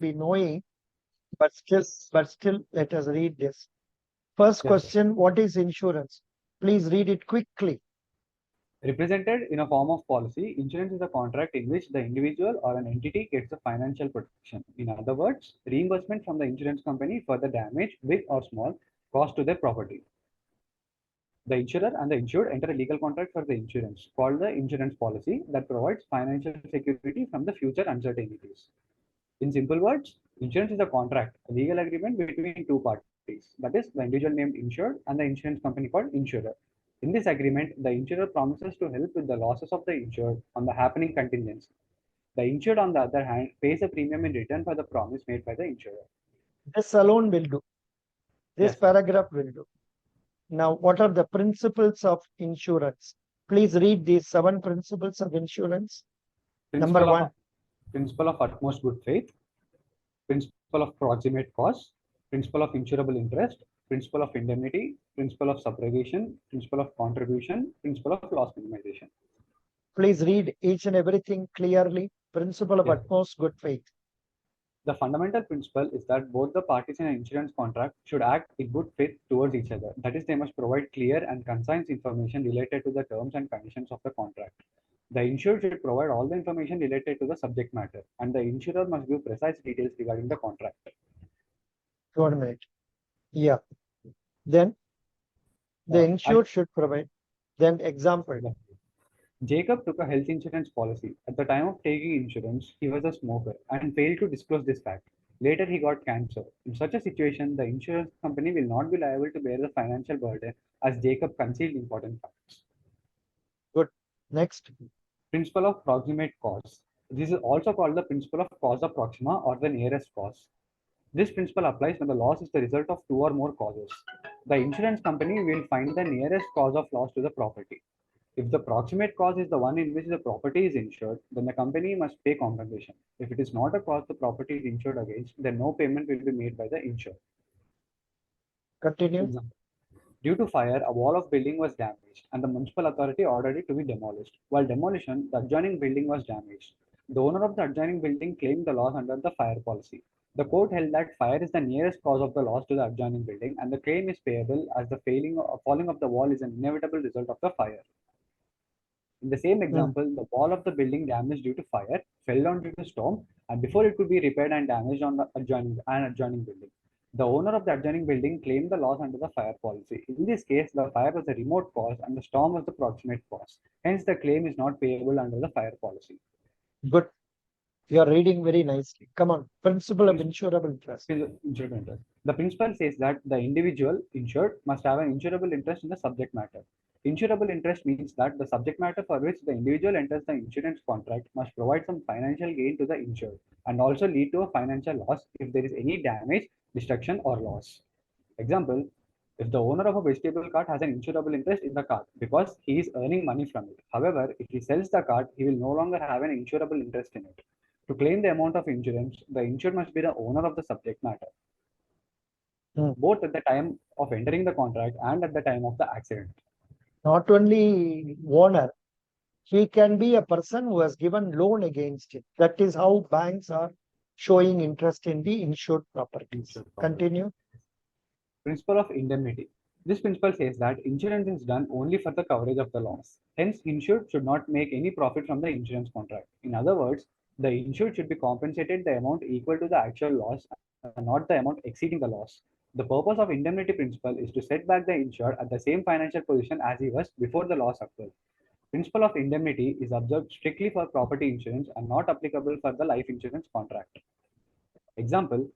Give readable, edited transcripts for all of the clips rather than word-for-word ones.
be knowing, but still, let us read this. First Yes, sir. question, what is insurance? Please read it quickly. Represented in a form of policy, insurance is a contract in which the individual or an entity gets a financial protection. In other words, reimbursement from the insurance company for the damage, big or small, caused to their property. The insurer and the insured enter a legal contract for the insurance, called the insurance policy, that provides financial security from the future uncertainties. In simple words, insurance is a contract, a legal agreement between two parties, that is, the individual named insured and the insurance company called insurer. In this agreement, the insurer promises to help with the losses of the insured on the happening contingency. The insured, on the other hand, pays a premium in return for the promise made by the insurer. This alone will do. This Yes, sir. paragraph will do. Now, what are the principles of insurance? Please read these 7 principles of insurance. Number Principle of 1. principle of utmost good faith, principle of proximate cause, principle of insurable interest, principle of indemnity, principle of subrogation, principle of contribution, principle of loss minimization. Please read each and everything clearly. Principle of Yes. utmost good faith. The fundamental principle is that both the parties in an insurance contract should act in good faith towards each other. That is, they must provide clear and concise information related to the terms and conditions of the contract. The insured should provide all the information related to the subject matter, and the insurer must give precise details regarding the contract. 1 minute. Yeah. Then the Uh, I, insured should provide. Then example. Jacob took a health insurance policy. At the time of taking insurance, he was a smoker and failed to disclose this fact. Later, he got cancer. In such a situation, the insurance company will not be liable to bear the financial burden as Jacob concealed important facts. Good. Next. Principle of proximate cause. This is also called the principle of causa proxima or the nearest cause. This principle applies when the loss is the result of two or more causes. The insurance company will find the nearest cause of loss to the property. If the proximate cause is the one in which the property is insured, then the company must pay compensation. If it is not a cause the property is insured against, then no payment will be made by the insured. Continue. Example. Due to fire, a wall of building was damaged and the municipal authority ordered it to be demolished. While demolition, the adjoining building was damaged. The owner of the adjoining building claimed the loss under the fire policy. The court held that fire is the nearest cause of the loss to the adjoining building and the claim is payable as the falling of the wall is an inevitable result of the fire. In the same Hmm. example, the wall of the building damaged due to fire fell down due to storm, and before it could be repaired and damaged on the adjoining building. The owner of the adjoining building claimed the loss under the fire policy. In this case, the fire was the remote cause and the storm was the proximate cause. Hence, the claim is not payable under the fire policy. Good. You are reading very nicely. Come on. Principle of insurable interest. Insured interest. The principle says that the individual insured must have an insurable interest in the subject matter. Insurable interest means that the subject matter for which the individual enters the insurance contract must provide some financial gain to the insured and also lead to a financial loss if there is any damage, destruction, or loss. Example, if the owner of a vegetable cart has an insurable interest in the cart because he is earning money from it. However, if he sells the cart, he will no longer have an insurable interest in it. To claim the amount of insurance, the insured must be the owner of the subject matter, both at the time of entering the contract and at the time of the accident. Not only owner, he can be a person who has given loan against it. That is how banks are showing interest in the insured properties. Insured property. Continue. Principle of indemnity. This principle says that insurance is done only for the coverage of the loss. Hence, insured should not make any profit from the insurance contract. In other words, the insured should be compensated the amount equal to the actual loss and not the amount exceeding the loss. The purpose of indemnity principle is to set back the insured at the same financial position as he was before the loss occurred. Principle of indemnity is observed strictly for property insurance and not applicable for the life insurance contract. Example,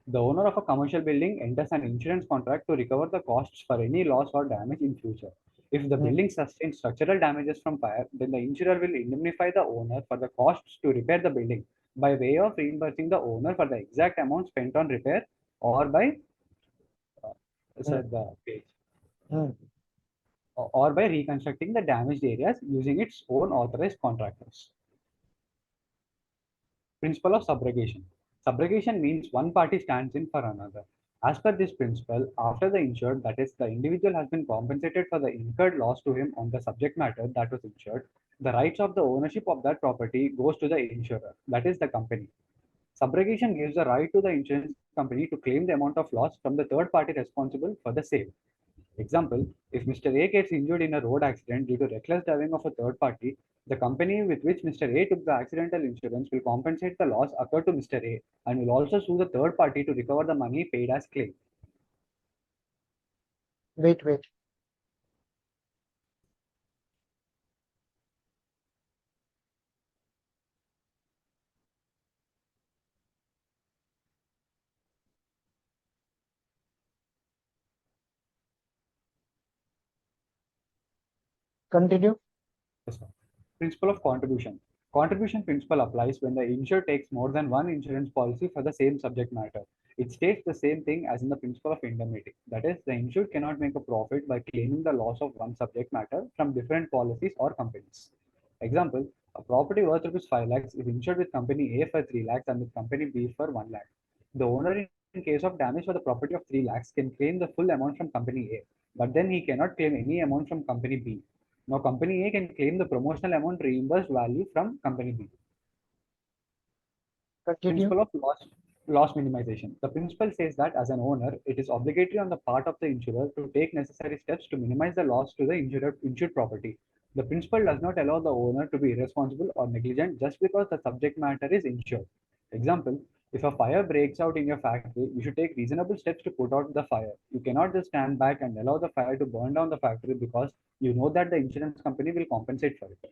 the owner of a commercial building enters an insurance contract to recover the costs for any loss or damage in future. If the building sustains structural damages from fire, then the insurer will indemnify the owner for the costs to repair the building by way of reimbursing the owner for the exact amount spent on repair or by the page or by reconstructing the damaged areas using its own authorized contractors. Principle of subrogation. Subrogation means one party stands in for another. As per this principle, after the insured, that is, the individual has been compensated for the incurred loss to him on the subject matter that was insured, the rights of the ownership of that property goes to the insurer, that is the company. Subrogation gives the right to the insurance company to claim the amount of loss from the third party responsible for the same. Example, if Mr. A gets injured in a road accident due to reckless driving of a third party, the company with which Mr. A took the accidental insurance will compensate the loss occurred to Mr. A and will also sue the third party to recover the money paid as claim. Wait. Continue. Yes, sir. Principle of contribution. Contribution principle applies when the insured takes more than one insurance policy for the same subject matter. It states the same thing as in the principle of indemnity. That is, the insured cannot make a profit by claiming the loss of one subject matter from different policies or companies. Example, a property worth rupees 5 lakhs is insured with company A for 3 lakhs and with company B for 1 lakh. The owner, in case of damage for the property of 3 lakhs, can claim the full amount from company A, but then he cannot claim any amount from company B. Now, company A can claim the promotional amount reimbursed value from company B. Continue. Principle of loss minimization. The principle says that as an owner, it is obligatory on the part of the insurer to take necessary steps to minimize the loss to the insured property. The principle does not allow the owner to be irresponsible or negligent just because the subject matter is insured. Example, if a fire breaks out in your factory, you should take reasonable steps to put out the fire. You cannot just stand back and allow the fire to burn down the factory because you know that the insurance company will compensate for it.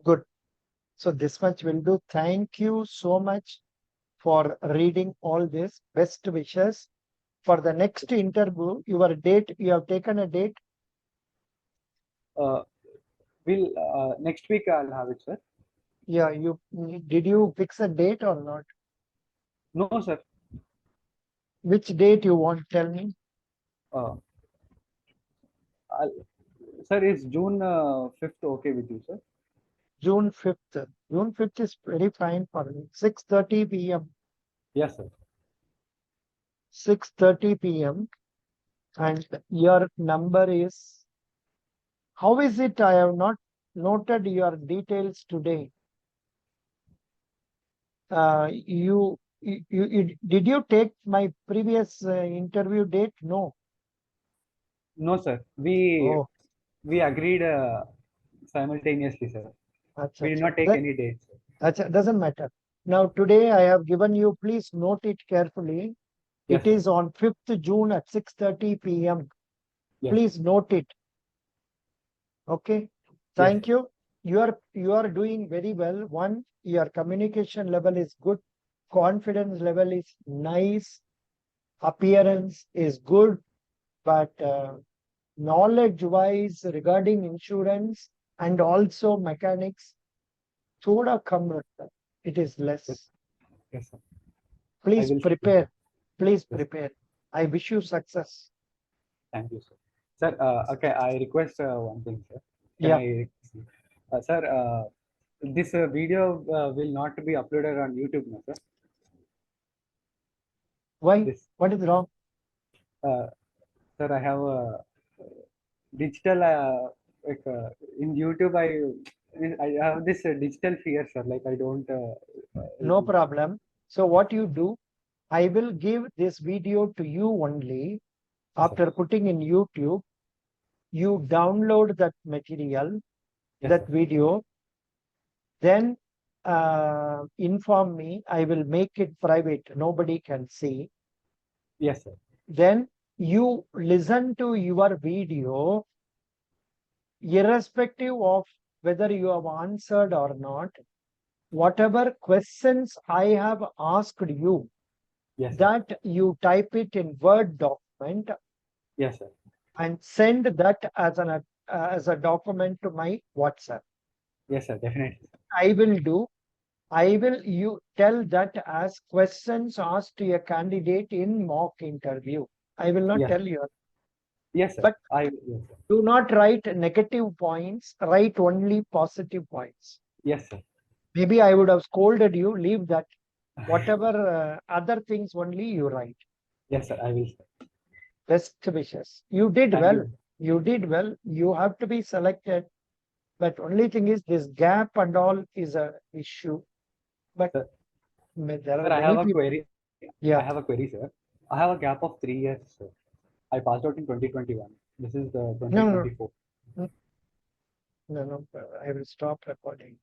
Good. So this much will do. Thank you so much for reading all this. Best wishes for the next interview. Your date, you have taken a date. Uh, Next week I'll have it, sir. Yeah, did you fix a date or not? No, sir. Which date you want? Tell me. Uh, Sir, is June 5th okay with you, sir? June 5th. June 5th is very fine for me. 6:30 p.m. Yes, sir. 6:30 p.m. And your number is, how is it I have not noted your details today? Did you take my previous interview date? No. No, sir. We Oh, we agreed simultaneously, sir. acha, We did acha. not take any dates. Acha, doesn't matter. Now today I have given you, please note it carefully. Yes, It sir. is on 5th June at 6:30 p.m. Yes, Please note it. Okay. yes, Thank you. You are doing very well. One, your communication level is good. Confidence level is nice. Appearance is good. But knowledge wise regarding insurance and also mechanics, thoda kam rakhta. It is yes, less. yes, sir. I Please will. prepare. Please Yes, prepare. I wish you success. thank you, sir. Sir, okay, I request one thing, sir. Can Yeah. I request you? Sir, this video will not be uploaded on YouTube, no, sir. Why? This, What is wrong? uh, sir, I have a digital like in YouTube. I have this digital fear, sir. Like I don't. No problem. So what you do, I will give this video to you only. Yes, sir. After putting in YouTube, you download that material, Yes, that sir. video, then inform me. I will make it private. Nobody can see. Yes, sir. Then you listen to your video, irrespective of whether you have answered or not. Whatever questions I have asked you, Yes, sir. that you type it in Word document Yes, sir. and send that as a document to my WhatsApp. Yes, sir. Definitely. I will do. I will you tell that as questions asked to a candidate in mock interview. I will not Yes. tell you. Yes, sir. But Yes, sir. do not write negative points. Write only positive points. Yes, sir. Maybe I would have scolded you. Leave that. Whatever other things only you write. Yes, sir. I will, sir. Best wishes. You did Thank well. you. You did well. You have to be selected. But only thing is this gap and all is a issue. But Sir. There Sir, are I have many a people. query. I Yeah. have a query, sir. I have a gap of 3 years, sir. I passed out in 2021. This is the No, no, 2024. no, no, no. I will stop recording.